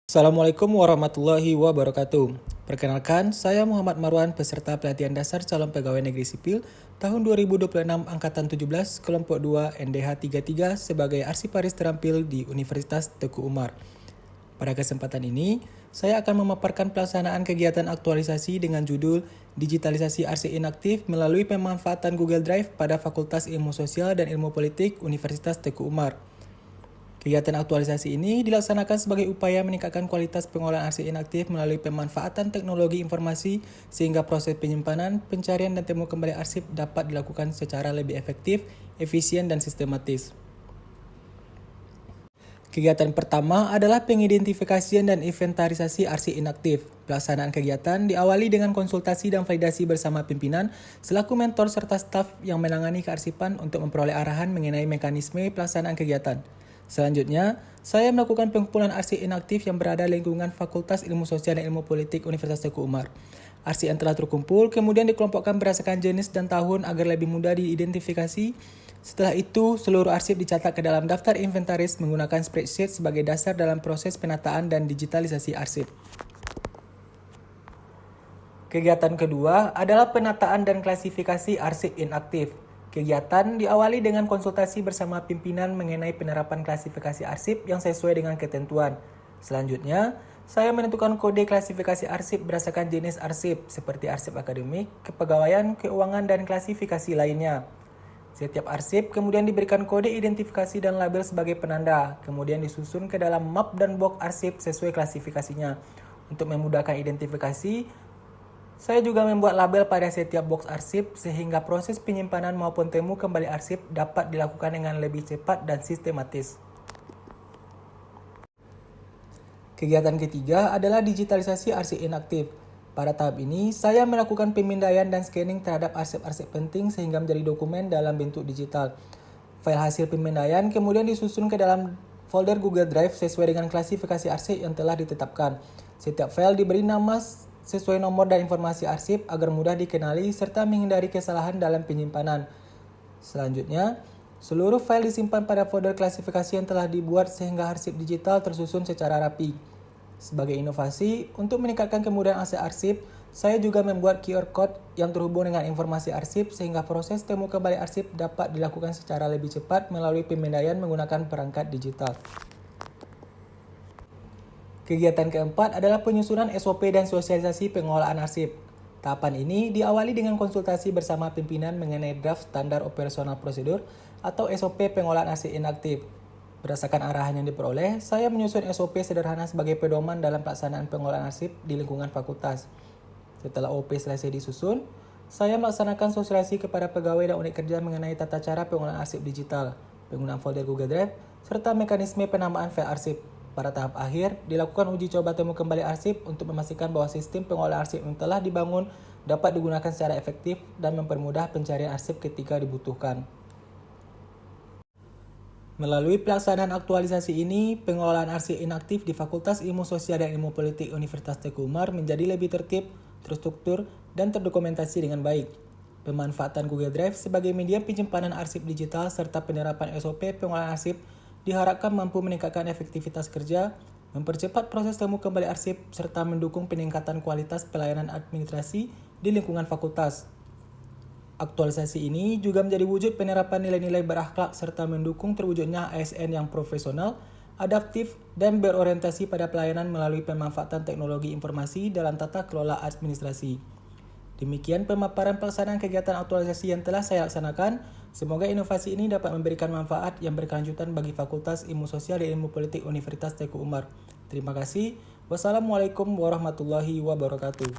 Assalamualaikum warahmatullahi wabarakatuh. Perkenalkan, saya Muhammad Marwan, peserta pelatihan dasar calon pegawai negeri sipil tahun 2026 angkatan 17 kelompok 2 NDH 33 sebagai arsiparis terampil di Universitas Teguh Umar. Pada kesempatan ini, saya akan memaparkan pelaksanaan kegiatan aktualisasi dengan judul Digitalisasi Arsip Inaktif melalui pemanfaatan Google Drive pada Fakultas Ilmu Sosial dan Ilmu Politik Universitas Teguh Umar. Kegiatan aktualisasi ini dilaksanakan sebagai upaya meningkatkan kualitas pengolahan arsip inaktif melalui pemanfaatan teknologi informasi sehingga proses penyimpanan, pencarian dan temu kembali arsip dapat dilakukan secara lebih efektif, efisien dan sistematis. Kegiatan pertama adalah pengidentifikasian dan inventarisasi arsip inaktif. Pelaksanaan kegiatan diawali dengan konsultasi dan validasi bersama pimpinan selaku mentor serta staf yang menangani kearsipan untuk memperoleh arahan mengenai mekanisme pelaksanaan kegiatan. Selanjutnya, saya melakukan pengumpulan arsip inaktif yang berada di lingkungan Fakultas Ilmu Sosial dan Ilmu Politik Universitas Teguh Umar. Arsip yang telah terkumpul kemudian dikelompokkan berdasarkan jenis dan tahun agar lebih mudah diidentifikasi. Setelah itu, seluruh arsip dicatat ke dalam daftar inventaris menggunakan spreadsheet sebagai dasar dalam proses penataan dan digitalisasi arsip. Kegiatan kedua adalah penataan dan klasifikasi arsip inaktif. Kegiatan diawali dengan konsultasi bersama pimpinan mengenai penerapan klasifikasi arsip yang sesuai dengan ketentuan. Selanjutnya, saya menentukan kode klasifikasi arsip berdasarkan jenis arsip seperti arsip akademik, kepegawaian, keuangan, dan klasifikasi lainnya. Setiap arsip kemudian diberikan kode identifikasi dan label sebagai penanda, kemudian disusun ke dalam map dan box arsip sesuai klasifikasinya. Untuk memudahkan identifikasi, saya juga membuat label pada setiap box arsip sehingga proses penyimpanan maupun temu kembali arsip dapat dilakukan dengan lebih cepat dan sistematis. Kegiatan ketiga adalah digitalisasi arsip inaktif. Pada tahap ini, saya melakukan pemindaian dan scanning terhadap arsip-arsip penting sehingga menjadi dokumen dalam bentuk digital. File hasil pemindaian kemudian disusun ke dalam folder Google Drive sesuai dengan klasifikasi arsip yang telah ditetapkan. Setiap file diberi nama sesuai nomor dan informasi arsip agar mudah dikenali serta menghindari kesalahan dalam penyimpanan. Selanjutnya, seluruh file disimpan pada folder klasifikasi yang telah dibuat sehingga arsip digital tersusun secara rapi. Sebagai inovasi, untuk meningkatkan kemudahan akses arsip, saya juga membuat QR Code yang terhubung dengan informasi arsip sehingga proses temu kembali arsip dapat dilakukan secara lebih cepat melalui pemindaian menggunakan perangkat digital. Kegiatan keempat adalah penyusunan SOP dan sosialisasi pengolahan arsip. Tahapan ini diawali dengan konsultasi bersama pimpinan mengenai draft standar operasional prosedur atau SOP pengolahan arsip inaktif. Berdasarkan arahan yang diperoleh, saya menyusun SOP sederhana sebagai pedoman dalam pelaksanaan pengolahan arsip di lingkungan fakultas. Setelah OP selesai disusun, saya melaksanakan sosialisasi kepada pegawai dan unit kerja mengenai tata cara pengolahan arsip digital, penggunaan folder Google Drive, serta mekanisme penamaan file arsip. Pada tahap akhir, dilakukan uji coba temu kembali arsip untuk memastikan bahwa sistem pengolahan arsip yang telah dibangun dapat digunakan secara efektif dan mempermudah pencarian arsip ketika dibutuhkan. Melalui pelaksanaan aktualisasi ini, pengolahan arsip inaktif di Fakultas Ilmu Sosial dan Ilmu Politik Universitas Teguh Umar menjadi lebih tertib, terstruktur, dan terdokumentasi dengan baik. Pemanfaatan Google Drive sebagai media penyimpanan arsip digital serta penerapan SOP pengolahan arsip diharapkan mampu meningkatkan efektivitas kerja, mempercepat proses temu kembali arsip, serta mendukung peningkatan kualitas pelayanan administrasi di lingkungan fakultas. Aktualisasi ini juga menjadi wujud penerapan nilai-nilai berakhlak serta mendukung terwujudnya ASN yang profesional, adaptif, dan berorientasi pada pelayanan melalui pemanfaatan teknologi informasi dalam tata kelola administrasi. Demikian pemaparan pelaksanaan kegiatan aktualisasi yang telah saya laksanakan. Semoga inovasi ini dapat memberikan manfaat yang berkelanjutan bagi Fakultas Ilmu Sosial dan Ilmu Politik Universitas Teguh Umar. Terima kasih. Wassalamualaikum warahmatullahi wabarakatuh.